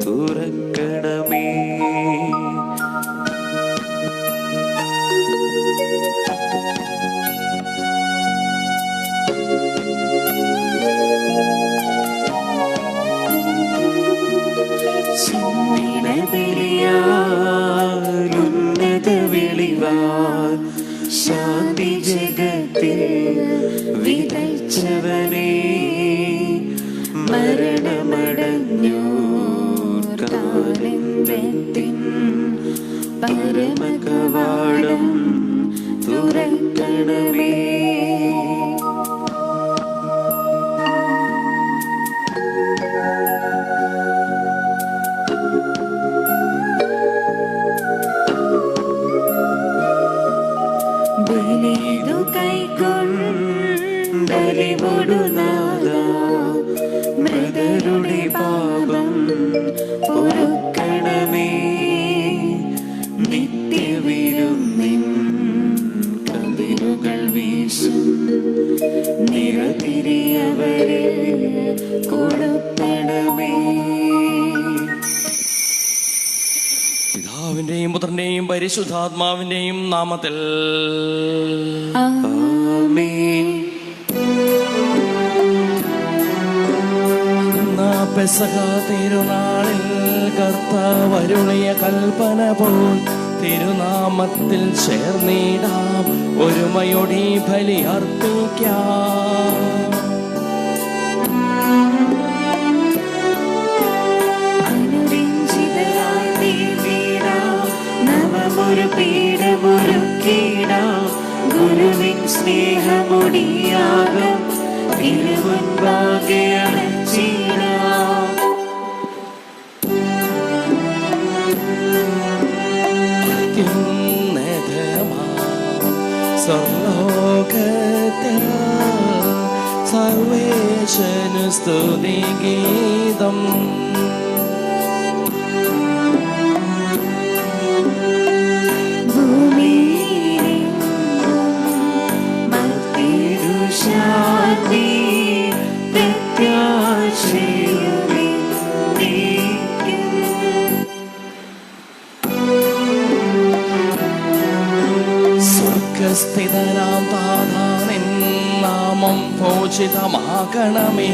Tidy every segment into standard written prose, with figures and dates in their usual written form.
തുറക്കണമേ. ഉന്നത വെളിവാൽ ശാന്തി ജഗത്തിൽ വിതച്ചവനേ, മരണമടഞ്ഞോർക്കാനന്ദത്തിൻ പരമകവാടം തുറക്കണമേ. ബലിതു കൈക്കൊണ്ടലിവൊടുനാഥ, മൃതരുടെ പാപം പൊറുക്കണമേ. നിത്യവിരുന്നിൻ കതിരുകൾ വീശും നിറതിരിയവരിൽ കൊടുക്കണമേ. പിതാവിന്റെയും പുത്രന്റെയും പരിശുദ്ധാത്മാവിന്റെയും നാമത്തിൽ ആമേൻ. പെസഹ തിരുനാളിൽ കർത്താവ് അരുളിയ കൽപ്പന പോൽ തിരുനാമത്തിൽ ചേർന്നിടാം, ഒരുമയോടെ ബലി അർപ്പിക്കാം. നവമൊരു പീഠമൊരുക്കിടാം, ഗുരുവിൻ സ്നേഹമൊടിയാകം തിരുമുൻപാകെ അണച്ചിടാം. സർലോകത്തിൽ സർവേശനു സ്തുതിഗീതം. ശാന്തി പ്രത്യാശയുമേ സ്വർഗസ്ഥിതനാം താതാ, നിൻ നാമം ഭോജിതമാകണമേ,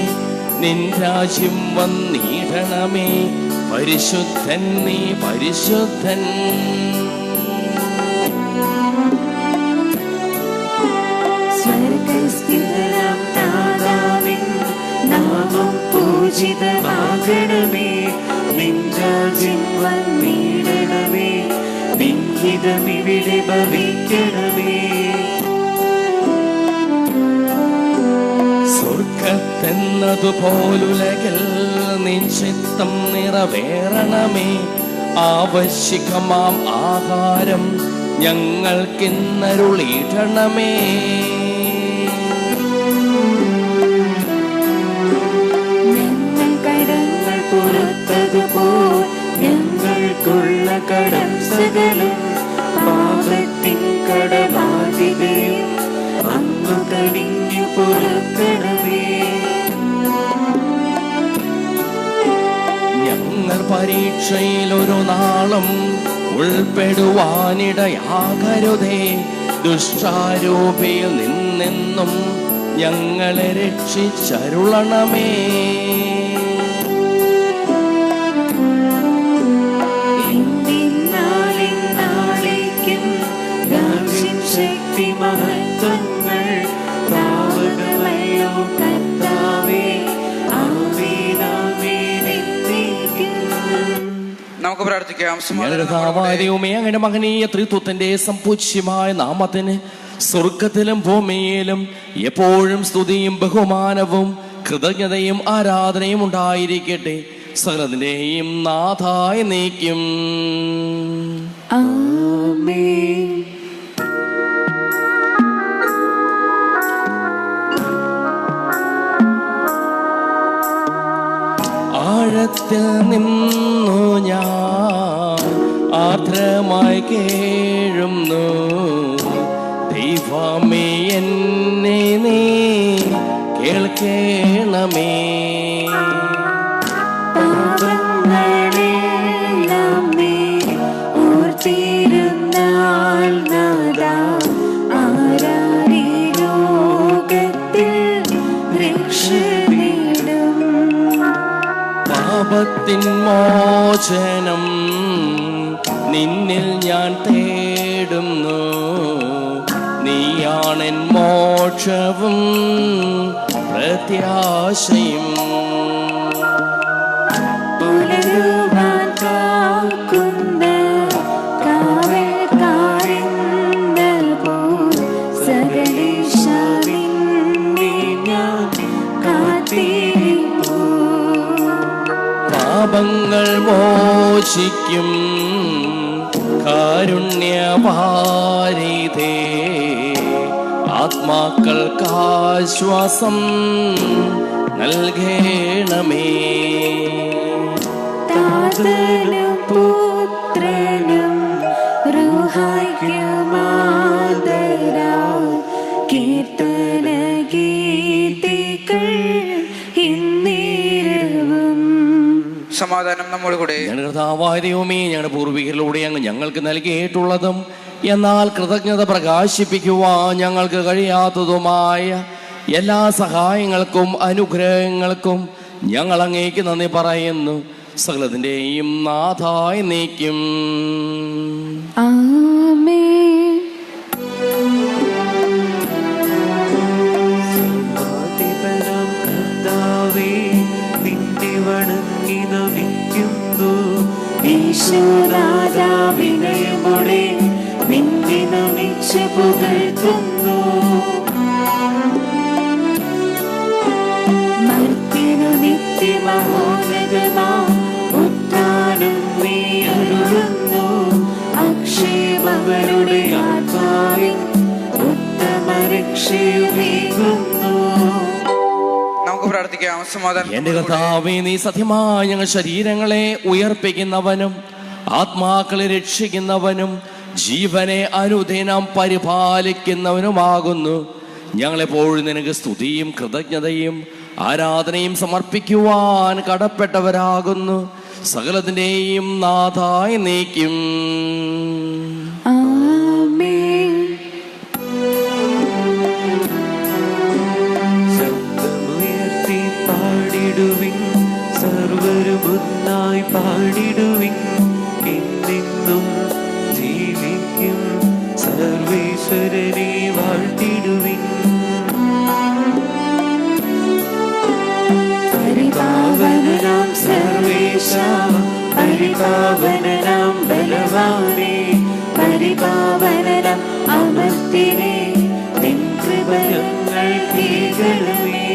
നിൻ രാജ്യം വന്നിടണമേ, പരിശുദ്ധൻ നീ പരിശുദ്ധൻ. സ്വർഗസ്ഥിതനാം താതാവിൻ നാമം പൂജിതമാകണമേ, നിൻ രാജ്യം വന്നിടണമേ, നിൻ ഹിതമിവിടെ ഭവിക്കണമേ. സ്വർഗത്തെന്നതുപോലുലകിൽ നിൻ ചിത്തം നിറവേറണമേ, ആവശ്യകമാം ആഹാരം ഞങ്ങൾക്കിന്നരുളിടണമേ. ഞങ്ങൾ കടങ്ങൾ പുറത്തതുപോൽ ഞങ്ങൾക്കുള്ള കടം സകലം, പാപത്തിൻ കടബാധിതയും അങ്ങു കനിഞ്ഞു പൊറുക്കണമേ. ഞങ്ങൾ പരീക്ഷയിൽ ഒരു നാളും ഉൾപ്പെടുവാനിടയാകരുതേ, ദുഷ്ടാരൂപിയിൽ നിന്നെന്നും ഞങ്ങളെ രക്ഷിച്ചരുളണമേ. നാളേക്കും രാജ്യം ശക്തി മഹത്വങ്ങൾ താവകമല്ലോ കർത്താവേ. ആമേൻ ആമേൻ എന്നേക്കും. നമുക്ക് പ്രാർത്ഥിക്കാം. ദൈവമേ, അങ്ങയുടെ മഹനീയ ത്രിത്വത്തിന്റെ സമ്പൂജ്യമായ നാമത്തിന് സ്വർഗത്തിലും ഭൂമിയിലും എപ്പോഴും സ്തുതിയും ബഹുമാനവും കൃതജ്ഞതയും ആരാധനയും ഉണ്ടായിരിക്കട്ടെ, സകലത്തിന്റെയും നാഥായ നീക്കും. ആമേൻ. ആഴത്തിൽ നിന്നു ഞാൻ ആർദ്രമായി കേഴുന്നു, ദൈവമേ എന്നെ നീ കേൾക്കണമേ. പാപ പാപത്തിൻ മോചനം നിന്നിൽ ഞാൻ തേടുന്നു. നീയാണെൻ മോക്ഷവും പ്രത്യാശയും. പുലരുവാൻ കാക്കുന്ന കാവൽക്കാരെന്ന പോൽ സകലേശ നിന്നെ ഞാൻ കാത്തിരിപ്പൂ. പാപങ്ങൾ മോചിക്കും കാരുണ്യവാരിധേ, ആത്മാക്കൾക്കാശ്വാസം നൽകണമേ. താതനും പുത്രനും റൂഹായ്ക്കുമാതരാൽ കീർത്തന ഗീതികൾ ഇന്നേരവും. സമാധാനം നമ്മോട് കൂടെ. ഞങ്ങളുടെ കർത്താവായ ദൈവമേ, ഞങ്ങളുടെ പൂർവികരിലൂടെ അങ്ങ് ഞങ്ങൾക്ക് നൽകിയിട്ടുള്ളതും എന്നാൽ കൃതജ്ഞത പ്രകാശിപ്പിക്കുവാൻ ഞങ്ങൾക്ക് കഴിയാത്തതുമായ എല്ലാ സഹായങ്ങൾക്കും അനുഗ്രഹങ്ങൾക്കും ഞങ്ങൾ അങ്ങേക്ക് നന്ദി പറയുന്നു. സകലത്തിൻ്റെയും നാഥായി നീക്കും. ആമേൻ. സർവ്വാധിപനാം കർത്താവേ, നിന്നെ വണങ്ങി നമിക്കുന്നു. ഈശോനാഥാ വിനയമോടെ നിന്നെ നമിച്ച് പുകഴ്ത്തുന്നു. മർത്യനു നിത്യമഹോന്നതമാം ഉത്ഥാനം നീ അരുളുന്നു. അക്ഷേമങ്ങളുടെ ആത്മാവിൻ ഉത്തമ രക്ഷയുമേകുന്നു. നമുക്ക് പ്രാർത്ഥിക്കാം. സമാധാനം എന്റെ കർത്താവേ, നീ സത്യമായി ഞങ്ങൾ ശരീരങ്ങളെ ഉയർപ്പിക്കുന്നവനും ആത്മാക്കളെ രക്ഷിക്കുന്നവനും ജീവനെ അനുദിനം പരിപാലിക്കുന്നവനുമാകുന്നു. ഞങ്ങളെപ്പോഴും നിനക്ക് സ്തുതിയും കൃതജ്ഞതയും ആരാധനയും സമർപ്പിക്കുവാൻ കടപ്പെട്ടവരാകുന്നു. സകലത്തിൻ്റെയും നാഥായി നീക്കും. ആമേൻ. ശബ്ദമുയർത്തി പാടിടുവിൻ, സർവരും ഒന്നായി പാടിടുവിൻ. എന്നെന്നും ജീവിക്കും സർവേശ്വരനെ വാഴ്ത്തിടുവിൻ. പരിപാവനനാം സർവേശ, പരിപാവനനാം ബലവാനേ, പരിപാവനനാം അമർത്തിനേ, നിൻ കൃപ ഞങ്ങൾ കേൾക്കണമേ.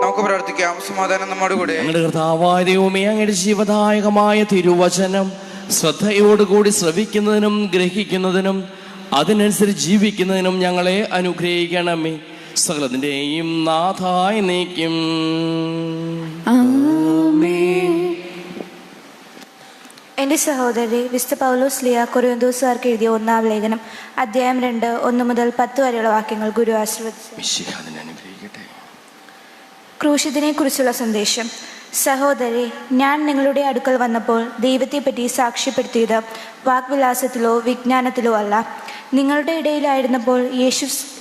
നമുക്ക് പ്രാർത്ഥിക്കാം. സമാധാനം നമ്മോട് കൂടെ. ഞങ്ങളുടെ കർത്താവായ ദൈവമേ, അങ്ങയുടെ ജീവദായകമായ തിരുവചനം ശ്രദ്ധയോടുകൂടി ശ്രവിക്കുന്നതിനും ഗ്രഹിക്കുന്നതിനും അതിനനുസരിച്ച് ജീവിക്കുന്നതിനും ഞങ്ങളെ അനുഗ്രഹിക്കണമേ. സകലത്തിൻ്റെയും നാഥായി നീക്കും. ആമേൻ. എൻ്റെ സഹോദരി വിശുദ്ധ പൗലോസ് ലിയ കൊരിന്തോസുകാർക്ക് എഴുതിയ 1-ാം ലേഖനം അധ്യായം 2 1 മുതൽ 10 വരെയുള്ള വാക്യങ്ങൾ ഗുരു ആശീർവദിച്ചു. അനുഗ്രഹിക്കട്ടെ. ക്രൂശിതനെ കുറിച്ചുള്ള സന്ദേശം. സഹോദരി, ഞാൻ നിങ്ങളുടെ അടുക്കൽ വന്നപ്പോൾ ദൈവത്തെപ്പറ്റി സാക്ഷ്യപ്പെടുത്തിയത് വാഗ്വിലാസത്തിലോ വിജ്ഞാനത്തിലോ അല്ല. നിങ്ങളുടെ ഇടയിലായിരുന്നപ്പോൾ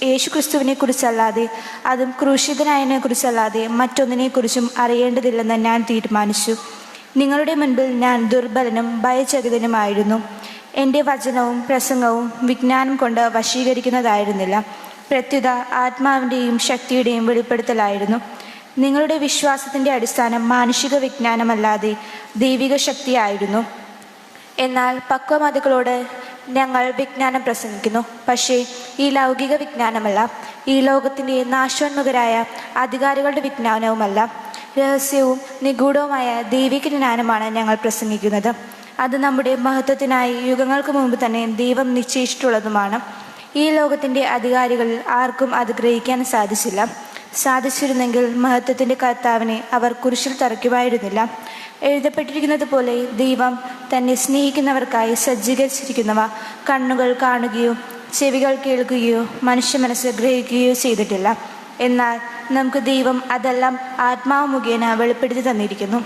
യേശുക്രിസ്തുവിനെ കുറിച്ചല്ലാതെ, അതും ക്രൂശിതനായതിനെ കുറിച്ചല്ലാതെ മറ്റൊന്നിനെക്കുറിച്ചും അറിയേണ്ടതില്ലെന്ന് ഞാൻ തീരുമാനിച്ചു. നിങ്ങളുടെ മുൻപിൽ ഞാൻ ദുർബലനും ഭയചകിതനുമായിരുന്നു. എൻ്റെ വചനവും പ്രസംഗവും വിജ്ഞാനം കൊണ്ട് വശീകരിക്കുന്നതായിരുന്നില്ല, പ്രത്യുത ആത്മാവിൻ്റെയും ശക്തിയുടെയും വെളിപ്പെടുത്തലായിരുന്നു. നിങ്ങളുടെ വിശ്വാസത്തിൻ്റെ അടിസ്ഥാനം മാനുഷിക വിജ്ഞാനമല്ലാതെ ദൈവിക ശക്തിയായിരുന്നു. എന്നാൽ പക്വമതികളോട് ഞങ്ങൾ വിജ്ഞാനം പ്രസംഗിക്കുന്നു, പക്ഷേ ഈ ലൗകിക വിജ്ഞാനമല്ല, ഈ ലോകത്തിൻ്റെ നാശോന്മുഖരായ അധികാരികളുടെ വിജ്ഞാനവുമല്ല, രഹസ്യവും നിഗൂഢവുമായ ദൈവിക ജ്ഞാനമാണ് ഞങ്ങൾ പ്രസംഗിക്കുന്നത്. അത് നമ്മുടെ മഹത്വത്തിനായി യുഗങ്ങൾക്ക് മുമ്പ് തന്നെ ദൈവം നിശ്ചയിച്ചിട്ടുള്ളതുമാണ്. ഈ ലോകത്തിൻ്റെ അധികാരികളിൽ ആർക്കും അത് ഗ്രഹിക്കാൻ സാധിച്ചില്ല. സാധിച്ചിരുന്നെങ്കിൽ മഹത്വത്തിൻ്റെ കർത്താവിനെ അവർ കുരിശിൽ തറയ്ക്കുമായിരുന്നില്ല. എഴുതപ്പെട്ടിരിക്കുന്നത് പോലെ ദൈവം തന്നെ സ്നേഹിക്കുന്നവർക്കായി സജ്ജീകരിച്ചിരിക്കുന്നവ കണ്ണുകൾ കാണുകയോ ചെവികൾ കേൾക്കുകയോ മനുഷ്യ മനസ്സ് ഗ്രഹിക്കുകയോ ചെയ്തിട്ടില്ല. എന്നാൽ നമുക്ക് ദൈവം അതെല്ലാം ആത്മാവ് മുഖേന വെളിപ്പെടുത്തി തന്നിരിക്കുന്നു.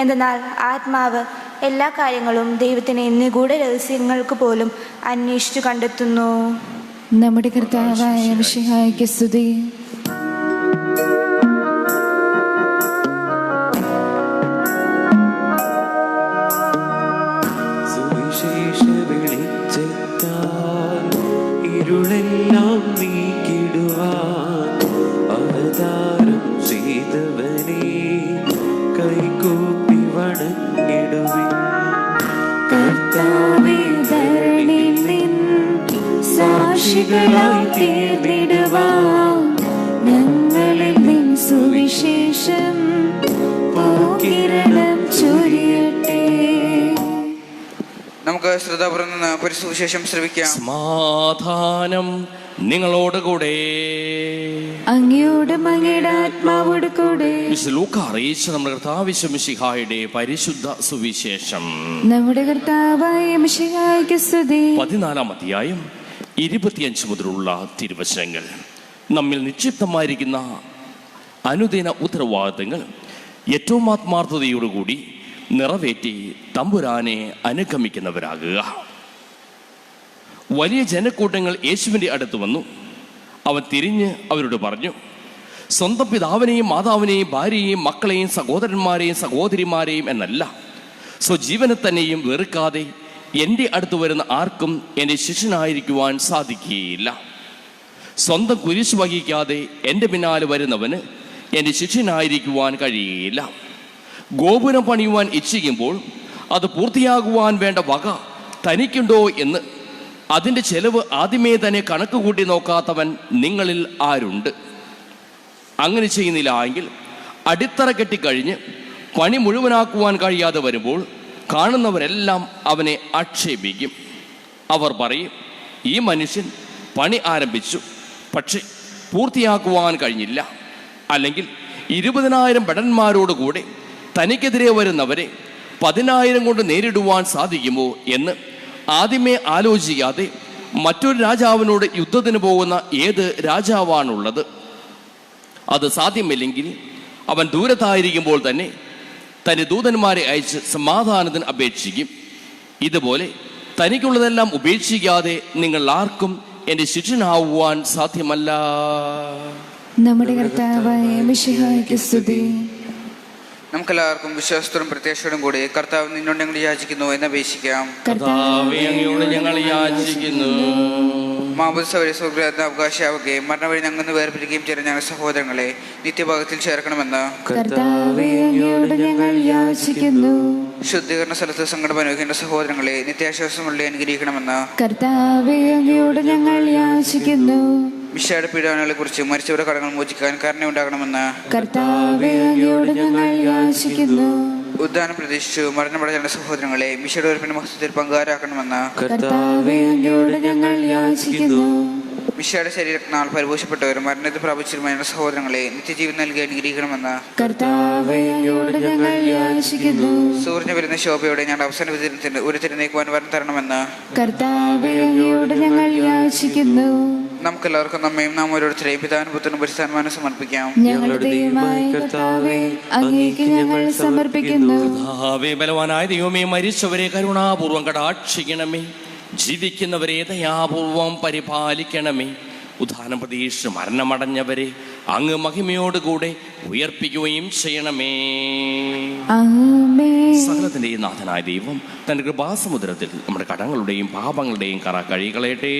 എന്തെന്നാൽ ആത്മാവ് എല്ലാ കാര്യങ്ങളും ദൈവത്തിനെ നിഗൂഢ രഹസ്യങ്ങൾക്ക് പോലും അന്വേഷിച്ചു കണ്ടെത്തുന്നു. നമ്മുടെ കർത്താവായ മിശിഹായ്ക്ക് സ്തുതി. ഞങ്ങളിൽ നിൻ സുവിശേഷം പൂക്കിരണം ചൊരിയട്ടെ. നമുക്ക് ശ്രദ്ധാപൂർവ്വം നിന്ന് പരിശുദ്ധ ശ്രവിക്കാം. സമാധാനം നിങ്ങളോട് കൂടെ. അങ്ങയോടും അങ്ങയുടെ ആത്മാവോട് കൂടെ. ലൂക്ക അറിയിച്ച നമ്മുടെ കർത്താവ് മിശിഹായുടെ പരിശുദ്ധ സുവിശേഷം. നമ്മുടെ കർത്താവായ മിശിഹായ്ക്ക് സ്തുതി. 14-ാം അധ്യായം 25 മുതലുള്ള തിരുവചനങ്ങൾ. നമ്മിൽ നിക്ഷിപ്തമായിരിക്കുന്ന അനുദിന ഉത്തരവാദിത്തങ്ങൾ ഏറ്റവും ആത്മാർത്ഥതയോടുകൂടി നിറവേറ്റി തമ്പുരാനെ അനുഗമിക്കുന്നവരാകുക. വലിയ ജനക്കൂട്ടങ്ങൾ യേശുവിൻ്റെ അടുത്ത് വന്നു. അവൻ തിരിഞ്ഞ് അവരോട് പറഞ്ഞു, സ്വന്തം പിതാവിനെയും മാതാവിനെയും ഭാര്യയെയും മക്കളെയും സഹോദരന്മാരെയും സഹോദരിമാരെയും എന്നല്ല, സ്വജീവനെ തന്നെയും വെറുക്കാതെ എൻ്റെ അടുത്ത് വരുന്ന ആർക്കും എൻ്റെ ശിഷ്യനായിരിക്കുവാൻ സാധിക്കുകയില്ല. സ്വന്തം കുരിശ് വഹിക്കാതെ എൻ്റെ പിന്നാലെ വരുന്നവന് എൻ്റെ ശിഷ്യനായിരിക്കുവാൻ കഴിയുകയില്ല. ഗോപുരം പണിയുവാൻ ഇച്ഛിക്കുമ്പോൾ അത് പൂർത്തിയാകുവാൻ വേണ്ട വക തനിക്കുണ്ടോ എന്ന് അതിൻ്റെ ചെലവ് ആദ്യമേ തന്നെ കണക്ക് കൂട്ടി നോക്കാത്തവൻ നിങ്ങളിൽ ആരുണ്ട്? അങ്ങനെ ചെയ്യുന്നില്ല എങ്കിൽ അടിത്തറ കെട്ടിക്കഴിഞ്ഞ് പണി മുഴുവനാക്കുവാൻ കഴിയാതെ വരുമ്പോൾ കാണുന്നവരെല്ലാം അവനെ ആക്ഷേപിക്കും. അവർ പറയും, ഈ മനുഷ്യൻ പണി ആരംഭിച്ചു, പക്ഷെ പൂർത്തിയാക്കുവാൻ കഴിഞ്ഞില്ല. അല്ലെങ്കിൽ 20,000 ഭടന്മാരോടുകൂടെ തനിക്കെതിരെ വരുന്നവരെ 10,000 കൊണ്ട് നേരിടുവാൻ സാധിക്കുമോ എന്ന് ആദ്യമേ ആലോചിക്കാതെ മറ്റൊരു രാജാവിനോട് യുദ്ധത്തിന് പോകുന്ന ഏത് രാജാവാണുള്ളത്? അത് സാധ്യമില്ലെങ്കിൽ അവൻ ദൂരത്തായിരിക്കുമ്പോൾ തന്നെ തൻ്റെ ദൂതന്മാരെ അയച്ച് സമാധാനത്തിന് അപേക്ഷിക്കും. ഇതുപോലെ തനിക്കുള്ളതെല്ലാം ഉപേക്ഷിക്കാതെ നിങ്ങൾ ആർക്കും എൻ്റെ ശിഷ്യനാവുവാൻ സാധ്യമല്ല. നമ്മുടെ കർത്താവായ മിശിഹായ്ക്ക് സ്തുതി. നമുക്കെല്ലാവർക്കും വിശ്വാസത്തോടും പ്രത്യാശയോടും കൂടി കർത്താവ് നിന്നോട് ഞങ്ങൾ യാചിക്കുന്നു എന്ന് അപേക്ഷിക്കാം. കർത്താവേ, അങ്ങയോട് ഞങ്ങൾ യാചിക്കുന്നു. അവകാശമാവുകയും മരണവഴി ഞങ്ങൾ വേർപിരിക്കുകയും ചെയ്ത ഞങ്ങളുടെ സഹോദരങ്ങളെ നിത്യഭാഗത്തിൽ ചേർക്കണമെന്ന് കർത്താവേ, അങ്ങയോട് ഞങ്ങൾ യാചിക്കുന്നു. ശുദ്ധീകരണ സ്ഥലത്ത് സങ്കടം അനുഭവിക്കേണ്ട സഹോദരങ്ങളെ നിത്യാശ്വാസമുള്ള അനുഗ്രഹിക്കണമെന്ന് കർത്താവേ, അങ്ങയോട് ഞങ്ങൾ യാചിക്കുന്നു. മിശിഹായുടെ പീഡനങ്ങളെ കുറിച്ച് മരിച്ചവരുടെ കടങ്ങൾ മോചിക്കാൻ കരുണയുണ്ടാകണമെന്ന് കർത്താവേ, അങ്ങയോട് ഞങ്ങൾ യാചിക്കുന്നു. ഉദ്ധാനം പ്രതീക്ഷിച്ചു മരണമടഞ്ഞ സഹോദരങ്ങളെ മിശിഹായുടെ ഉയർപ്പിന്റെ മഹത്വത്തിൽ പങ്കുകാരാക്കണമെന്ന് കർത്താവേ, അങ്ങയോട് ഞങ്ങൾ യാചിക്കുന്നു. മിശിഹായുടെ ശരീരത്തിനാൽ പരിപോഷപ്പെട്ടവരും മരണത്തിൽ പ്രാപിച്ചിരുന്ന സഹോദരങ്ങളെ നിത്യജീവൻ നൽകി അനുഗ്രഹിക്കണമെന്ന് കർത്താവേ, അങ്ങയോട് ഞങ്ങൾ യാചിക്കുന്നു. സൂര്യന് വരുന്ന ശോഭയോടെ ഞങ്ങളുടെ അവസാന വിതരണത്തിന് ഒരു തിരുനേക്കുവാൻ വരം തരണമെന്ന് കർത്താവേ, അങ്ങയോട് ഞങ്ങൾ യാചിക്കുന്നു. നമുക്കെല്ലാവർക്കും നമ്മയും നാം ഓരോരുത്തരെയും പിതാവിനും പുത്രനും പരിശുദ്ധാത്മാവിനും സമർപ്പിക്കാം. ഞങ്ങളുടെ ദൈവമായ കർത്താവേ, അങ്ങേക്ക് ഞങ്ങൾ സമർപ്പിക്കുന്നു. കർത്താവേ, ബലവാനായ ദൈവമേ, മരിച്ചവരെ കരുണാപൂർവം കടാക്ഷിക്കണമേ. ജീവിക്കുന്നവരെ ദയാപൂർവം പരിപാലിക്കണമേ. ഉദ്ധാനം പ്രതീക്ഷിച്ച് മരണമടഞ്ഞവരെ അങ്ങ് മഹിമയോടുകൂടെ ഉയർപ്പിക്കുകയും ചെയ്യണമേ. ആമേൻ. സകലത്തിന്റെയും നാഥനായ ദൈവം തന്റെ കൃപാസമുദ്രത്തിൽ നമ്മുടെ കടങ്ങളുടെയും പാപങ്ങളുടെയും കറ കഴുകിക്കളയട്ടെ.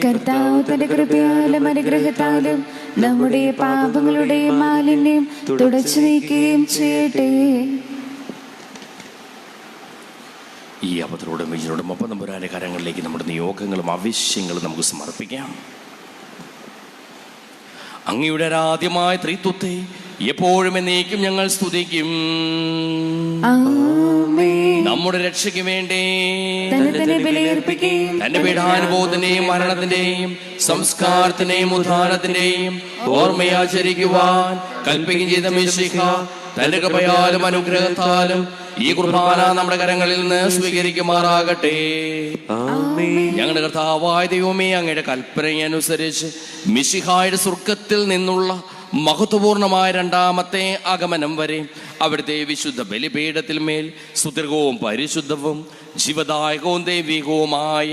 കർത്താവ് തന്റെ കൃപയാലും അനുഗ്രഹത്താലും നമ്മുടെ പാപങ്ങളുടെയും മാലിന്യം തുടച്ചു നീക്കുകയും ചെയ്യട്ടെ. ഈ അപത്തിനോടും വിജയനോടും ഒപ്പം നമ്പുരാന്റെ കരങ്ങളിലേക്ക് നമ്മുടെ നിയോഗങ്ങളും ആവശ്യങ്ങളും നമുക്ക് സമർപ്പിക്കാം. അങ്ങയുടെ ആരാധ്യമായ ത്രിത്വത്തെ എപ്പോഴും എന്നേക്കും ഞങ്ങൾ സ്തുതിക്കും. നമ്മുടെ രക്ഷയ്ക്ക് വേണ്ടി തന്റെ പീഡാനുഭവത്തിന്റെയും മരണത്തിന്റെയും സംസ്കാരത്തിന്റെയും ഉദ്ധാനത്തിന്റെയും ഓർമ്മയാചരിക്കുവാൻ കൽപ്പിക്കുകയും ചെയ്ത മിശിഹ തന്റെ കൃപയാലും അനുഗ്രഹത്താലും ഈ കുർബാന നമ്മുടെ കരങ്ങളിൽ നിന്ന് സ്വീകരിക്കുമാറാകട്ടെ. ഞങ്ങളുടെ കർത്താവായ ദൈവമേ, അങ്ങയുടെ കൽപ്പനയനുസരിച്ച് മിശിഹായുടെ സ്വർഗത്തിൽ നിന്നുള്ള മഹത്വപൂർണമായ രണ്ടാമത്തെ ആഗമനം വരെ അവിടുത്തെ വിശുദ്ധ ബലിപീഠത്തിൽ മേൽ സുദീർഘവും പരിശുദ്ധവും ജീവദായകവും ദൈവികവുമായ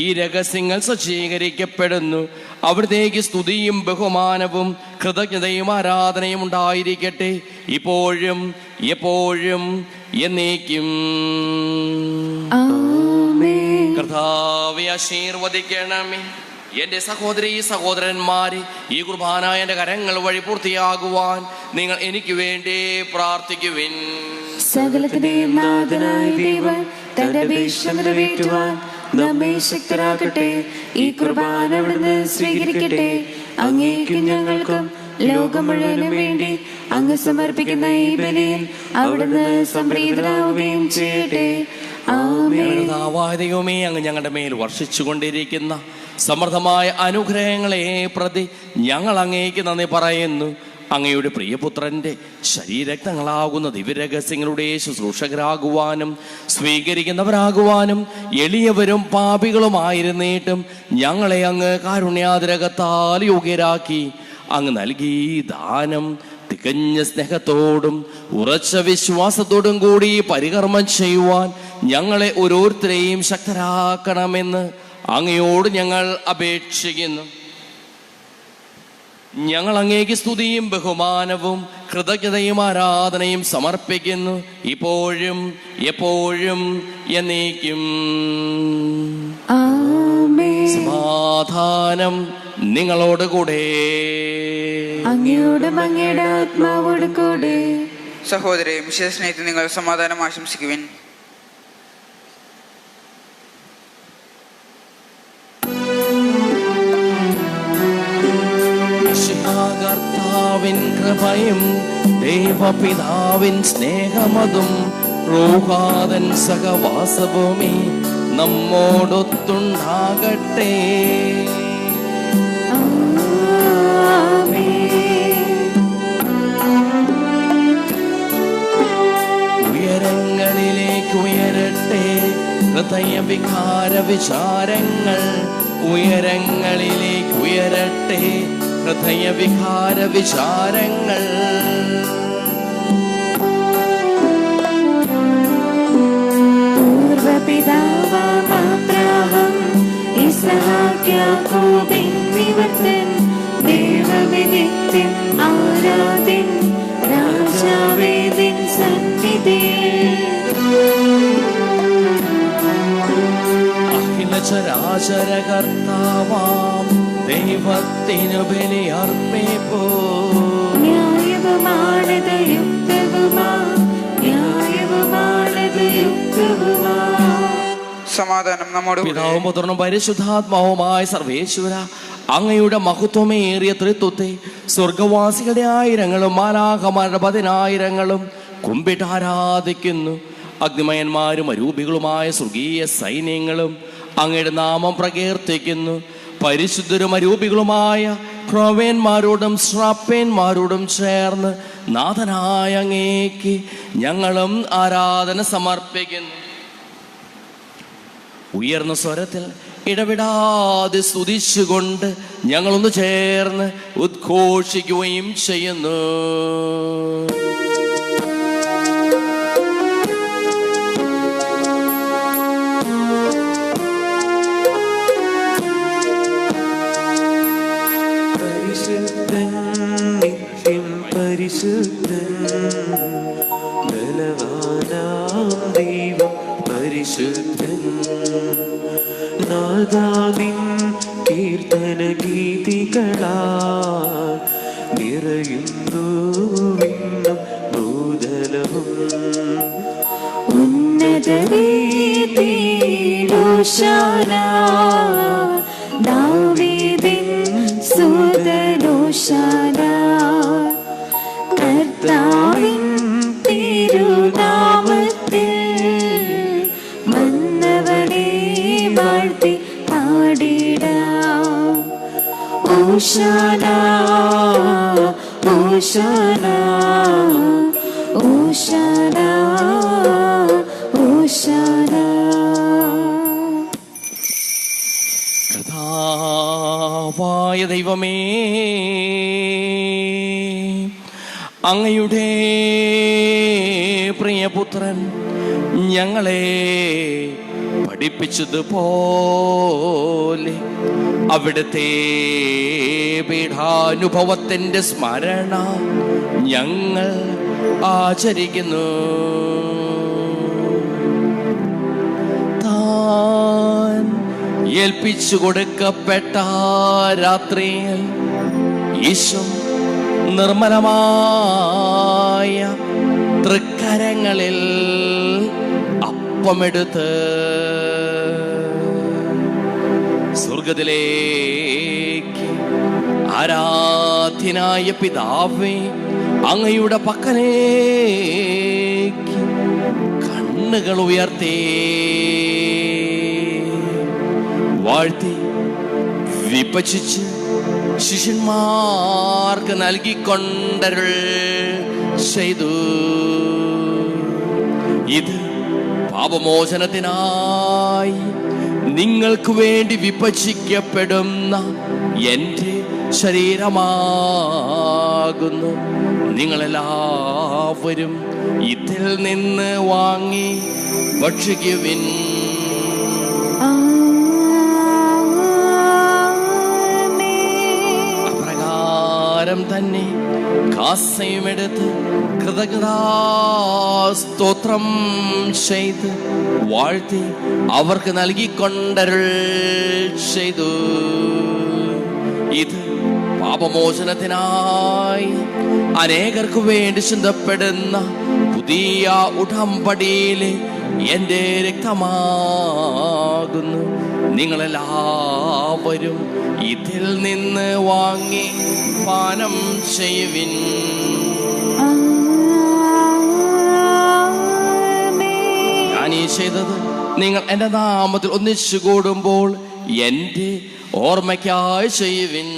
ഈ രഹസ്യങ്ങൾ സജ്ജീകരിക്കപ്പെടുന്നു. അവിടത്തേക്ക് സ്തുതിയും ബഹുമാനവും കൃതജ്ഞതയും ആരാധനയും ഉണ്ടായിരിക്കട്ടെ, ഇപ്പോഴും എപ്പോഴും എന്നേക്കും. കർത്താവേ, ആശീർവദിക്കണമേ. എൻ്റെ സഹോദരീ സഹോദരന്മാരെ, ഈ കുർബാന എൻ്റെ കരങ്ങൾ വഴി പൂർത്തിയാകുവാൻ നിങ്ങൾ എനിക്ക് വേണ്ടി പ്രാർത്ഥിക്കുവിൻ. സകലത്തിന്റെയും നാഥനായ ദൈവം തന്റെ അപേക്ഷ നിറവേറ്റുവാൻ നമ്മെ ശക്തരാക്കട്ടെ. ഈ കുർബാന അവിടുന്ന് സ്വീകരിക്കട്ടെ. അങ്ങേക്കും ഞങ്ങൾക്കും ലോകം മുഴുവനും വേണ്ടി അങ്ങ് സമർപ്പിക്കുന്ന ഈ ബലിയിൽ അവിടുന്ന് സംപ്രീതനാവുകയും ചെയ്യട്ടെ. ആമേൻ. കർത്താവായ ദൈവമേ, അങ്ങ് ഞങ്ങളുടെ മേൽ വർഷിച്ചുകൊണ്ടിരിക്കുന്ന സമൃദ്ധമായ അനുഗ്രഹങ്ങളെ പ്രതി ഞങ്ങൾ അങ്ങേക്ക് നന്ദി പറയുന്നു. അങ്ങയുടെ പ്രിയപുത്രൻ്റെ ശരീരരക്തങ്ങളാകുന്ന ദിവ്യരഹസ്യങ്ങളുടെ ശുശ്രൂഷകരാകുവാനും സ്വീകരിക്കുന്നവരാകുവാനും എളിയവരും പാപികളുമായിരുന്നിട്ടും ഞങ്ങളെ അങ്ങ് കാരുണ്യാതിരകത്താൽ യോഗ്യരാക്കി. അങ്ങ് നൽകി ദാനം തികഞ്ഞ സ്നേഹത്തോടും ഉറച്ച വിശ്വാസത്തോടും കൂടി പരികർമ്മം ചെയ്യുവാൻ ഞങ്ങളെ ഓരോരുത്തരെയും ശക്തരാക്കണമെന്ന് അങ്ങയോട് ഞങ്ങൾ അപേക്ഷിക്കുന്നു. ഞങ്ങൾ അങ്ങേക്ക് സ്തുതിയും ബഹുമാനവും കൃതജ്ഞതയും ആരാധനയും സമർപ്പിക്കുന്നു, ഇപ്പോഴും എപ്പോഴും എന്നേക്കും. ആമേൻ. സമാധാനം നിങ്ങളോട് കൂടെ. അങ്ങയോടും അങ്ങയുടെ ആത്മാവോട് കൂടെ. സഹോദരരെ, വിശേഷണത്തിൽ നിങ്ങൾ സമാധാനം ആശംസിക്കുവിൻ. കർത്താവിൻ കൃപയും ദൈവപിതാവിൻ സ്നേഹമതും റൂഹാദൻ സഹവാസഭൂമി നമ്മോടൊത്തുണ്ടാകട്ടെ. ഉയരങ്ങളിലേക്ക് ഉയരട്ടെ ഹൃദയവികാര വിചാരങ്ങൾ, ഉയരങ്ങളിലേക്ക് ഉയരട്ടെ ഹൃദയവികാര വിചാരങ്ങൾ. പൂർവപിതാവാം അബ്രാഹാം ഇസ്ഹാക്ക് യാക്കോബ് എന്നിവർത്തൻ ദൈവമേ നിത്യൻ ആരാധ്യൻ രാജാവേ നിൻ സന്നിധിയിൽ. അഖില ചരാചര കർത്താവാം ദൈവത്തിനു ബലിയർപ്പിപ്പൂ. ന്യായവുമാണത് യുക്തവുമാ, ന്യായവുമാണത് യുക്തവുമാ. സമാധാനം നമ്മോട് കൂടെ. പിതാവും പുത്രനും പരിശുദ്ധാത്മാവുമായ സർവേശ്വര, അങ്ങയുടെ മഹത്വമേറിയ ത്രിത്വത്തെ സ്വർഗവാസികളുടെ ആയിരങ്ങളും മാലാഖമാരുടെ 10,000 കുമ്പിട്ട് ആരാധിക്കുന്നു. അഗ്നിമയന്മാരും അരൂപികളുമായ സ്വർഗീയ സൈന്യങ്ങളും അങ്ങയുടെ നാമം പ്രകീർത്തിക്കുന്നു. പരിശുദ്ധരും അരൂപികളുമായ ക്രോവേന്മാരോടും ശ്രാപ്പേന്മാരോടും ചേർന്ന് നാഥനായ അങ്ങേക്ക് ഞങ്ങളും ആരാധന സമർപ്പിക്കുന്നു. ഉയർന്ന സ്വരത്തിൽ ഇടവിടാതെ സ്തുതിച്ചുകൊണ്ട് ഞങ്ങളൊന്ന് ചേർന്ന് ഉദ്ഘോഷിക്കുകയും ചെയ്യുന്നു. നിത്യം പരിശുദ്ധൻ, ബലവാനാം ദൈവം പരിശുദ്ധൻ. നാദാനിൻ കീർത്തന ഗീതികളാൽ നിറയുന്നു വിണ്ണും ഭൂതലവും. ഉന്നതരീതിയിലോശാന ദാവീദിൻ സുതനോശാന. കർത്താവിൻ തിരുനാമത്തിൽ വന്നവനെ വാഴ്ത്തി പാടിടാം. ഓശാന ഓശാന ഓശാന ഓശാന. കർത്താവായ ദൈവമേ, അങ്ങയുടെ പ്രിയപുത്രൻ ഞങ്ങളെ പഠിപ്പിച്ചതുപോലെ അവിടുത്തെ പീഠാനുഭവത്തിൻ്റെ സ്മരണ ഞങ്ങൾ ആചരിക്കുന്നു. താൻ ഏൽപ്പിച്ചു കൊടുക്കപ്പെട്ട രാത്രിയിൽ ഈശോ നിർമ്മലമായ തൃക്കരങ്ങളിൽ അപ്പമെടുത്ത് സ്വർഗത്തിലേക്ക് ആരാധ്യനായ പിതാവേ, അങ്ങയുടെ പക്കലേക്ക് കണ്ണുകൾ ഉയർത്തേ വാഴ്ത്തി വിഭജിച്ച് ശിഷ്യന്മാർക്ക് നൽകിക്കൊണ്ടരുൾ ചെയ്തു. ഇത് പാപമോചനത്തിനായി നിങ്ങൾക്ക് വേണ്ടി വിഭജിക്കപ്പെടുന്ന എൻ്റെ ശരീരമാകുന്നു. നിങ്ങളെല്ലാവരും ഇതിൽ നിന്ന് വാങ്ങി ഭക്ഷിക്കുവിൻ. അപ്രകാരം തന്നെ കാസയുമെടുത്ത് കൃതജ്ഞതാസ്തോത്രം ചെയ്ത് വാഴ്ത്തി അവർക്ക് നൽകിക്കൊണ്ടരുൾ ചെയ്തു. ഇത് പാപമോചനത്തിനായി അനേകർക്ക് വേണ്ടി ചിന്തപ്പെടുന്ന പുതിയ ഉടമ്പടിയിലെ എൻ്റെ രക്തമാകുന്നു. നിങ്ങളെല്ലാവരും ഇതിൽ നിന്ന് വാങ്ങി പാനം ചെയ്യുവിൻ. ഞാനീ ചെയ്തത് നിങ്ങൾ എൻ്റെ നാമത്തിൽ ഒന്നിച്ചു കൂടുമ്പോൾ എൻ്റെ ഓർമ്മയ്ക്കായി ചെയ്യുവിൻ.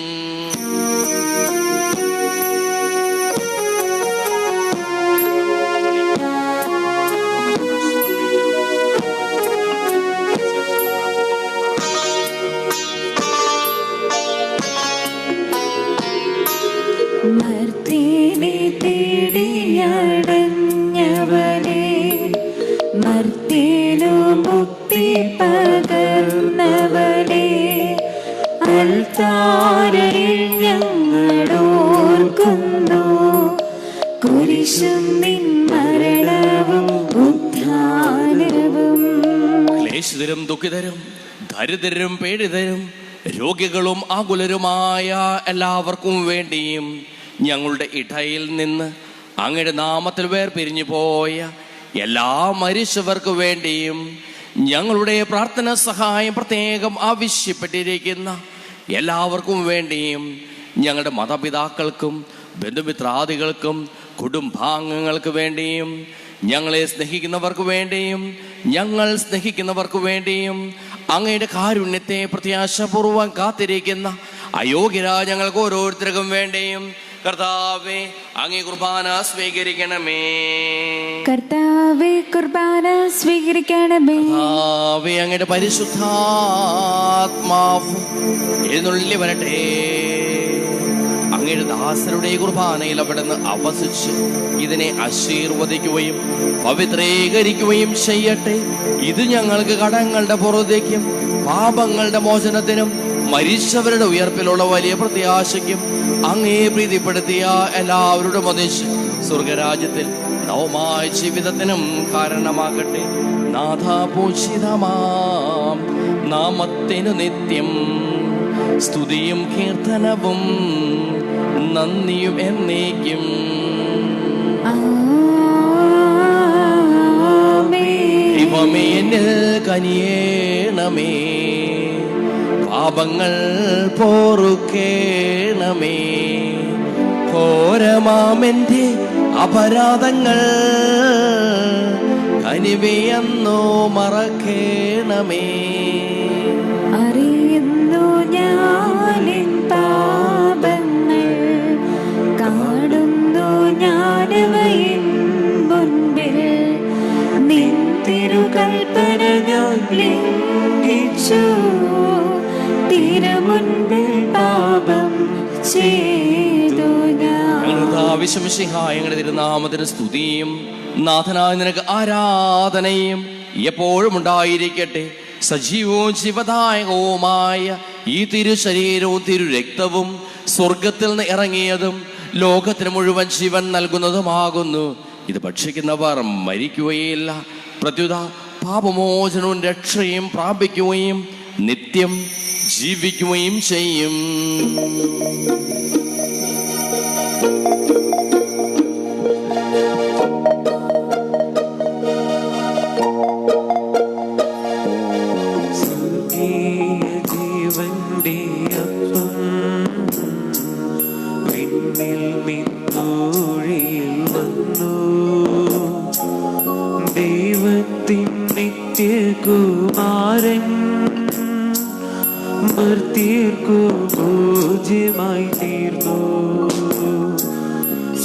മർത്യനെ തേടിയടഞ്ഞവനെ, മർത്യനു മുക്തി പകർന്നവനെ, അൽത്താരയിൽ ഞങ്ങളോർക്കുന്നു. കുരിശും നിൻ മരണവും ഉദ്ധാനവും. ക്ലേശിതരും ദുഃഖിതരും ദരിദ്രരും പീഡിതരും രോഗികളും ആകുലരുമായ എല്ലാവർക്കും വേണ്ടിയും ഞങ്ങളുടെ ഇടയിൽ നിന്ന് അങ്ങയുടെ നാമത്തിൽ വേർപിരിഞ്ഞു പോയ എല്ലാ മരിച്ചവർക്ക് വേണ്ടിയും ഞങ്ങളുടെ പ്രാർത്ഥന സഹായം പ്രത്യേകം ആവശ്യപ്പെട്ടിരിക്കുന്ന എല്ലാവർക്കും വേണ്ടിയും ഞങ്ങളുടെ മാതാപിതാക്കൾക്കും ബന്ധുമിത്രാദികൾക്കും കുടുംബാംഗങ്ങൾക്ക് വേണ്ടിയും ഞങ്ങളെ സ്നേഹിക്കുന്നവർക്ക് വേണ്ടിയും ഞങ്ങൾ സ്നേഹിക്കുന്നവർക്ക് വേണ്ടിയും അങ്ങയുടെ കാരുണ്യത്തെ പ്രത്യാശപൂർവ്വം കാത്തിരിക്കുന്ന അയോഗ്യരാ ഞങ്ങൾക്ക് ഓരോരുത്തർക്കും വേണ്ടിയും കർത്താവേ അങ്ങേ കുർബാന സ്വീകരിക്കണമേ. കർത്താവേ കുർബാന സ്വീകരിക്കണമേ. കർത്താവേ അങ്ങയുടെ പരിശുദ്ധാത്മാവ് എഴുന്നള്ളി വരട്ടെ. അങ്ങയുടെ ദാസരുടെ കുർബാനയിൽ അവിടുന്ന് അവസിച്ച് ഇതിനെ ആശീർവദിക്കുകയും പവിത്രീകരിക്കുകയും ചെയ്യട്ടെ. ഇത് ഞങ്ങൾക്ക് കടങ്ങളുടെ പുറത്തേക്കും പാപങ്ങളുടെ മോചനത്തിനും മരിച്ചവരുടെ ഉയർപ്പിലുള്ള വലിയ പ്രത്യാശയ്ക്കും അങ്ങേ പ്രീതിപ്പെടുത്തിയ എല്ലാവരുടെ ഒന്നിച്ച് സ്വർഗരാജ്യത്തിൽ നവമായ ജീവിതത്തിനും കാരണമാകട്ടെ. നാഥാപൂജിതമാം നാമത്തിനു നിത്യം സ്തുതിയും കീർത്തനവും നന്ദിയും എന്നേക്കും. ദൈവമേ എന്നിൽ കനിയേണമേ, പാപങ്ങൾ പൊറുക്കേണമേ. ഘോരമാമെന്റെ അപരാധങ്ങൾ കനിവെയെന്നോ മറക്കേണമേ. അറിയുന്നു ഞാനിൻ പാപങ്ങൾ, കാണുന്നു ഞാനവയിൻ മുൻപിൽ. നിൻ തിരുകൽപ്പന ഞാൻ ലംഘിച്ചു, തിരുമുൻപിൽ പാപം ചെയ്തു ഞാൻ. ഞങ്ങളുടെ തിരുനാമത്തിന് സ്തുതിയും നാഥനായ നിനക്ക് ആരാധനയും എപ്പോഴും ഉണ്ടായിരിക്കട്ടെ. സജീവവും ജീവദായകവുമായ ഈ തിരുശരീരവും തിരുരക്തവും സ്വർഗത്തിൽ നിന്ന് ഇറങ്ങിയതും ലോകത്തിന് മുഴുവൻ ജീവൻ നൽകുന്നതുമാകുന്നു. ഇത് ഭക്ഷിക്കുന്നവർ മരിക്കുകയില്ല, പ്രത്യുത പാപമോചനവും രക്ഷയും പ്രാപിക്കുകയും നിത്യം ജീവിക്കുകയും ചെയ്യും. ജീവന്റെ അപ്പം കുമാരൻ മർത്യർക്കു പൂജ്യമായി തീർന്നു.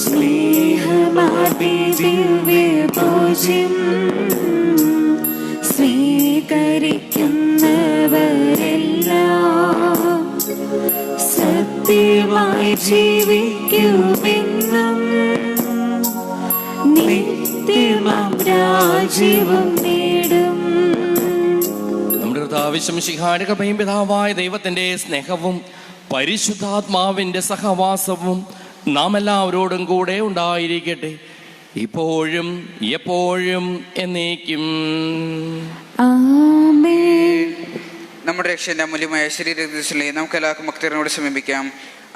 സ്നേഹമാർവി ദിവ്യഭോജ്യം സ്വീകരിക്കുന്നവരെല്ലാം സത്യമായി ജീവിക്കുമെന്നും നിത്യമാം രാജ്യവും നേടും. നമ്മുടെ കർത്താവിശ്വസിഹായുടെ കൃപയും പിതാവായ ദൈവത്തിൻ്റെ സ്നേഹവും പരിശുദ്ധാത്മാവിൻ്റെ സഹവാസവും നാം എല്ലാവരോടും കൂടെ ഉണ്ടായിരിക്കട്ടെ, ഇപ്പോഴും എപ്പോഴും എന്നേക്കും. ആമേൻ. നമ്മുടെ രക്ഷന്റെ അമൂല്യമായ ശരീരത്തിലെ നമുക്ക് എല്ലാവർക്കും ഭക്തരനോട് സമീപിക്കാം.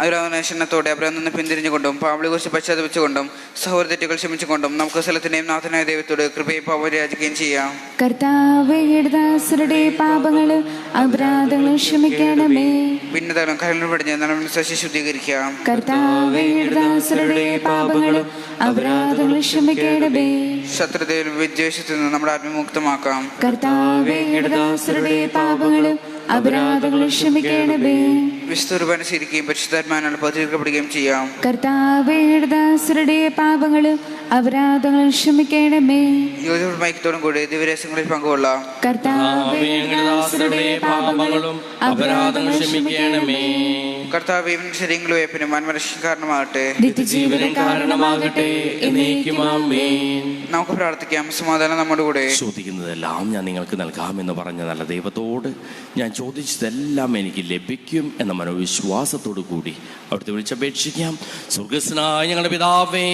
അതിരാധനാശനത്തോടെ അവരെ നിന്ന് പിന്തിരിഞ്ഞുകൊണ്ടും പാവളെക്കുറിച്ച് പശ്ചാത്തപിച്ചുകൊണ്ടും സഹോദരത്തെകൾ ക്ഷമിച്ചുകൊണ്ടും നമുക്ക് സ്ഥലത്തിന്റെയും നാഥനായ ദൈവത്തോട് കൃപയും പാപം യാചിക്കുകയും ചെയ്യാം. കർത്താവേ, ദാസരുടെ പാപങ്ങളും അപരാധങ്ങളും ക്ഷമിക്കണമേ. ഭിന്നതകളും കരളിൽ പടിഞ്ഞ് നമ്മൾ ശുദ്ധീകരിക്കാം. കർത്താവേ, ദാസരുടെ പാപങ്ങളും അപരാധങ്ങളും ക്ഷമിക്കണമേ. ശത്രുതയിലും വിദ്വേഷത്തിൽ നിന്ന് നമ്മുടെ ആത്മമുക്തമാക്കാം. കർത്താവേ, ദാസരുടെ പാപങ്ങളും അപരാധങ്ങളും ക്ഷമിക്കണമേ. വിശുദ്ധുർബനുസരിക്കുകയും പരിശുദ്ധാത്മാവിനാൽ പതിക്കപ്പെടുകയും ചെയ്യാം. കർത്താവേ, ദാസരുടെ പാപങ്ങളും അപരാധങ്ങളും ക്ഷമിക്കണമേ. യോജനത്തോടും കൂടി ദിവരസങ്ങളിൽ പങ്കുകൊള്ളാം. കർത്താവേ, ദാസരുടെ പാപങ്ങളും അപരാധങ്ങളും ക്ഷമിക്കണമേ. കർത്താവേ, ശരീരങ്ങളും വേപ്പിനും ആത്മരക്ഷയ്ക്ക് കാരണമാകട്ടെ, നിത്യജീവന് കാരണമാകട്ടെ, എന്നേക്കും ആമേൻ. നമുക്ക് പ്രാർത്ഥിക്കാം. സമാധാനം നമ്മുടെ കൂടെ. ചോദിക്കുന്നതെല്ലാം ഞാൻ നിങ്ങൾക്ക് നൽകാമെന്ന് പറഞ്ഞ നല്ല ദൈവത്തോട് ഞാൻ ചോദിച്ചതെല്ലാം എനിക്ക് ലഭിക്കും എന്ന മനോവിശ്വാസത്തോടു കൂടി അവിടുത്തെ വിളിച്ചപേക്ഷിക്കാം. സ്വർഗ്ഗസ്ഥനായ ഞങ്ങളുടെ പിതാവേ,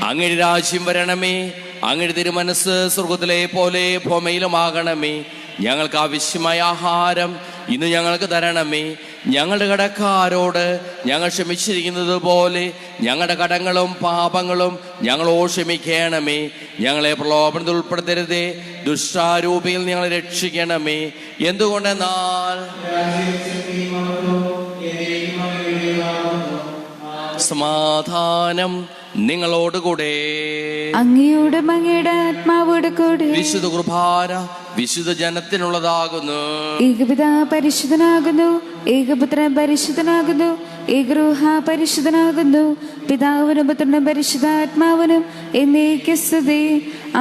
അങ്ങയുടെ രാജ്യം വരണമേ, അങ്ങയുടെ തിരുമനസ്സ് സ്വർഗ്ഗത്തിലെ പോലെ ഭൂമിയിലുമാകണമേ. ഞങ്ങൾക്ക് ആവശ്യമായ ആഹാരം ഇന്ന് ഞങ്ങൾക്ക് തരണമേ. ഞങ്ങളുടെ കടക്കാരോട് ഞങ്ങൾ ക്ഷമിച്ചിരിക്കുന്നത് പോലെ ഞങ്ങളുടെ കടങ്ങളും പാപങ്ങളും ഞങ്ങളോട് ക്ഷമിക്കണമേ. ഞങ്ങളെ പ്രലോഭനത്തിൽ ഉൾപ്പെടുത്തരുതേ, ദുഷ്ടാരൂപിയിൽ ഞങ്ങളെ രക്ഷിക്കണമേ. എന്തുകൊണ്ടെന്നാൽ സമാധാനം നിങ്ങളോടുകൂടെ, അങ്ങയോടും അങ്ങയുടെ ആത്മാവോട് കൂടെ. വിശുദ്ധ കുർബാന വിശുദ്ധ ജനത്തിനുള്ളതാകുന്നു. ഏകപിതാ പരിശുദ്ധനാകുന്നു, ഏകപുത്രൻ പരിശുദ്ധനാകുന്നു, ഏകരൂഹ പരിശുദ്ധനാകുന്നു. പിതാവിനും പുത്രനും പരിശുദ്ധാത്മാവിനും എന്നേക്കും സ്തുതി.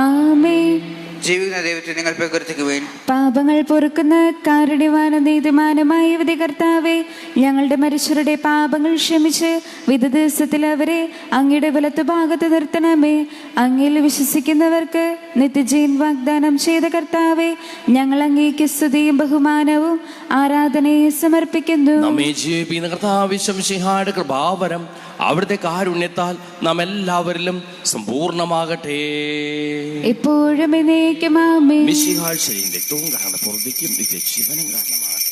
ആമേൻ. ജീവിക്കുന്ന ദൈവത്തെ നിങ്ങൾ പ്രകീർത്തിക്കുവേൻ. പാപങ്ങൾ പൊറുക്കുന്ന കാരുണ്യവാനും നീതിമാനുമായ കർത്താവേ, ഞങ്ങളുടെ മരിച്ചവരുടെ പാപങ്ങൾ ക്ഷമിച്ച് വിധ ദിവസത്തിൽ അവരെ അങ്ങയുടെ വലത്തു ഭാഗത്ത് നിർത്തണമേ. അങ്ങിൽ വിശ്വസിക്കുന്നവർക്ക് നിത്യജീവൻ വാഗ്ദാനം ചെയ്ത കർത്താവേ, ഞങ്ങൾ അങ്ങേക്ക് സ്തുതിയും ബഹുമാനവും ആരാധനയും സമർപ്പിക്കുന്നു. നമ്മെ ജീവിപ്പിക്കുന്ന കർത്താവിശ്വസിഹായുടെ കൃപാവരം അവിടുത്തെ കാരുണ്യത്താൽ നാം എല്ലാവരിലും സമ്പൂർണ്ണമാകട്ടെ, എപ്പോഴും എന്നേക്കും ആമേൻ. മിശിഹായുടെ ശരീരം രക്തവും കാരണം പൊറുതിക്കും നിത്യജീവനും കാരണമാകട്ടെ.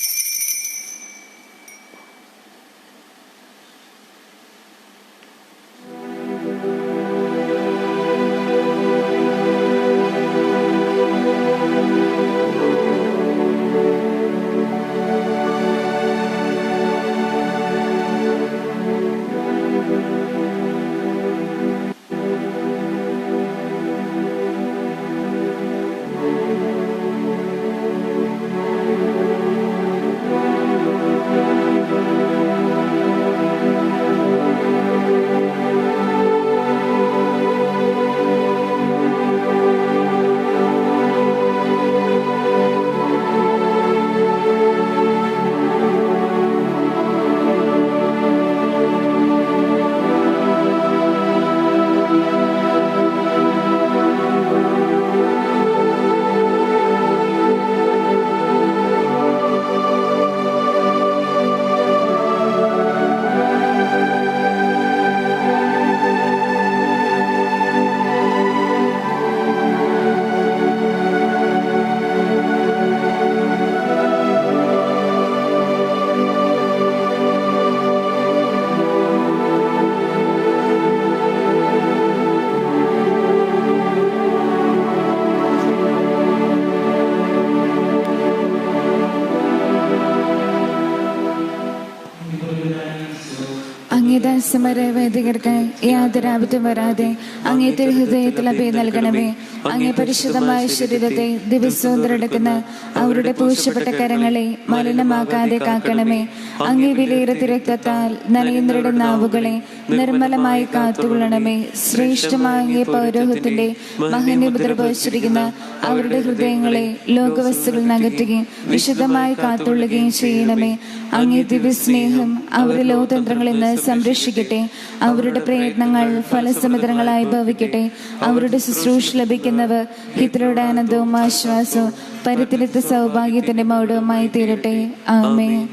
അങ്ങേ ദാസന്മാരായ വൈദികർക്ക് യാതൊരു ആപത്തും വരാതെ അങ്ങേ തിരുഹൃദയത്തിൽ അഭയം നൽകണമേ. അങ്ങേ പരിശുദ്ധമായ ശരീരത്തെ ദിവസവും തിരടുക്കുന്ന അവരുടെ പൂശപ്പെട്ട കരങ്ങളെ മലിനമാക്കാതെ കാക്കണമേ. അങ്ങേ വിലയേറിയ രക്തത്താൽ നനയുന്നവരുടെ നാവുകളെ നിർമ്മലമായി കാത്തുകൊള്ളണമേ. ശ്രേഷ്ഠമായ അങ്ങേ പൗരോഹിത്യത്തിന്റെ മഹനീയമുദ്ര പതിച്ചിരിക്കുന്ന അവരുടെ ഹൃദയങ്ങളെ ലോകവസ്തുക്കൾ നകറ്റുകയും വിശുദ്ധമായി കാത്തുകൊള്ളുകയും ചെയ്യണമേ. അങ്ങേ ദിവ്യസ്നേഹം അവരുടെ ലോകതന്ത്രങ്ങളിൽ നിന്ന് സംരക്ഷിക്കട്ടെ. അവരുടെ പ്രയത്നങ്ങൾ ഫലസമുദ്രങ്ങളായി ഭവിക്കട്ടെ. അവരുടെ ശുശ്രൂഷ ലഭിക്കുന്നവർ ഹിതരുടെ ആനന്ദവും ആശ്വാസവും പരിത്തിലെത്ത സൗഭാഗ്യത്തിന്റെ മൗഢവുമായി തീരട്ടെ. ആമേൻ.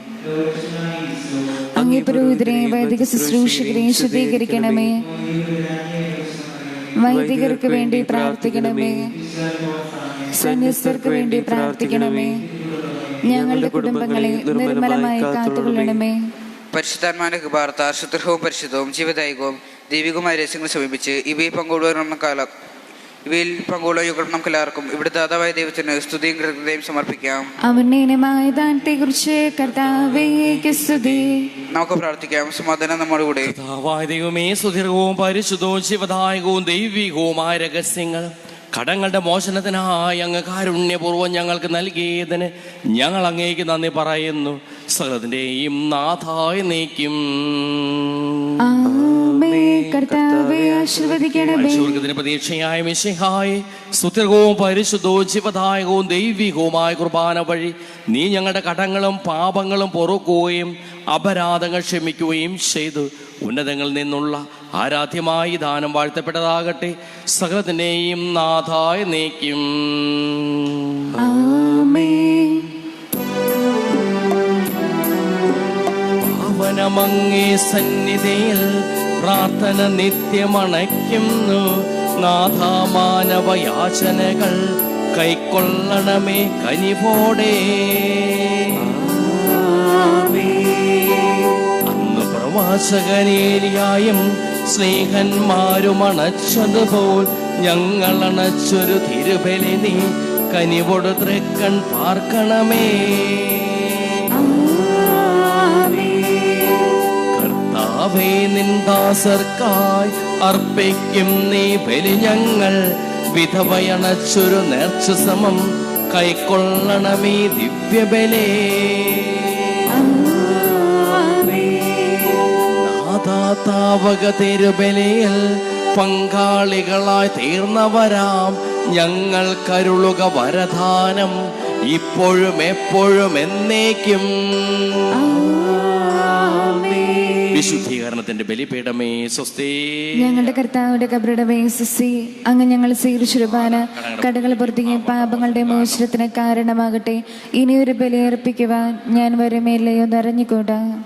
അങ്ങേ പുരോഹിതരെ വൈദിക ശുശ്രൂഷകരെ ശുദ്ധീകരിക്കണമേ. വൈദികർക്ക് വേണ്ടി പ്രാർത്ഥിക്കണമേ. സന്യസ്തർക്ക് വേണ്ടി പ്രാർത്ഥിക്കണമേ. ഞങ്ങളുടെ കുടുംബങ്ങളെ നിർമ്മലമായി കാത്തുകൊള്ളണമേ. പരിശുദ്ധാത്മാവിന്റെ കൃപാർത്ത ശുദ്ധവും പരിശുദ്ധവും ജീവദായകവും ദൈവികവുമായ രഹസ്യങ്ങൾ സമീപിച്ച് ഇവയിൽ പങ്കുകൊള്ളുന്ന യുഗം നമുക്ക് എല്ലാവർക്കും ഇവിടെ ദാതാവായ ദൈവത്തിന് സ്തുതിയും കൃതജ്ഞതയും സമർപ്പിക്കാം. അവന്റെ ഇനമായ ദാനത്തെ കുറിച്ച് കർത്താവേക്ക് സ്തുതി. നമുക്ക് പ്രാർത്ഥിക്കാം. സമാധാനം നമ്മുടെ കൂടെ. കർത്താവായ ദൈവമേ, സുദീർഘവും പരിശുദ്ധവും ജീവദായകവും ദൈവികവുമായ രഹസ്യങ്ങൾ കടങ്ങളുടെ മോചനത്തിനായി അങ്ങ് കാരുണ്യപൂർവ്വം ഞങ്ങൾക്ക് നൽകിയതിന് ഞങ്ങൾ അങ്ങേക്ക് നന്ദി പറയുന്നു. സകലത്തിന്റെയും നാഥായ നീക്കും. പ്രതീക്ഷയായ മിശിഹായെ, സുദീർഘവും പരിശുദ്ധവും ജീവദായകവും ദൈവികവുമായ കുർബാന വഴി നീ ഞങ്ങളുടെ കടങ്ങളും പാപങ്ങളും പൊറുക്കുകയും അപരാധങ്ങൾ ക്ഷമിക്കുകയും ചെയ്തു. ഉന്നതങ്ങളിൽ നിന്നുള്ള ആരാധ്യമായി ദാനം വാഴ്ത്തപ്പെട്ടതാകട്ടെ. സകലത്തിന്റെയും നാഥായ നീക്കും. പാവനമങ്ങേ സന്നിധിയിൽ പ്രാർത്ഥന നിത്യമണയ്ക്കുന്നു. നാഥാമാനവയാചനകൾ കൈക്കൊള്ളണമേ കനിവോടെ. പ്രവാചകനേലിയായും സ്നേഹന്മാരും അണച്ചതുപോൽ ഞങ്ങൾ അണച്ചൊരു തിരുബലി നീ കനിവോട് തൃക്കൺ പാർക്കണമേ. കർത്താവേ, നിന്ദാസർക്കായി അർപ്പിക്കും നീ ബലി ഞങ്ങൾ വിധവയണച്ചൊരു നേർച്ച സമം കൈക്കൊള്ളണമേ ദിവ്യബലേ. താവക തിരുബലിയിൽ പങ്കാളികളായി തീർന്നവരാം ഞങ്ങൾ കരുളുക വരദാനം ഇപ്പോഴും എപ്പോഴും എന്നേക്കും. വിശുദ്ധീകരണത്തിന്റെ ബലിപീഠമേ സ്വസ്തി. ഞങ്ങളുടെ കർത്താവിന്റെ കബറിടമേ സ്വസ്തി. അങ്ങ് ഞങ്ങൾ സ്വീകരിച്ചിരുപാന കടകൾ പുറത്തേക്ക് പാപങ്ങളുടെ മോചനത്തിന് കാരണമാകട്ടെ. ഇനിയൊരു ബലിയർപ്പിക്കുവാൻ ഞാൻ വരുമേലയോ നിറഞ്ഞുകൂടാ.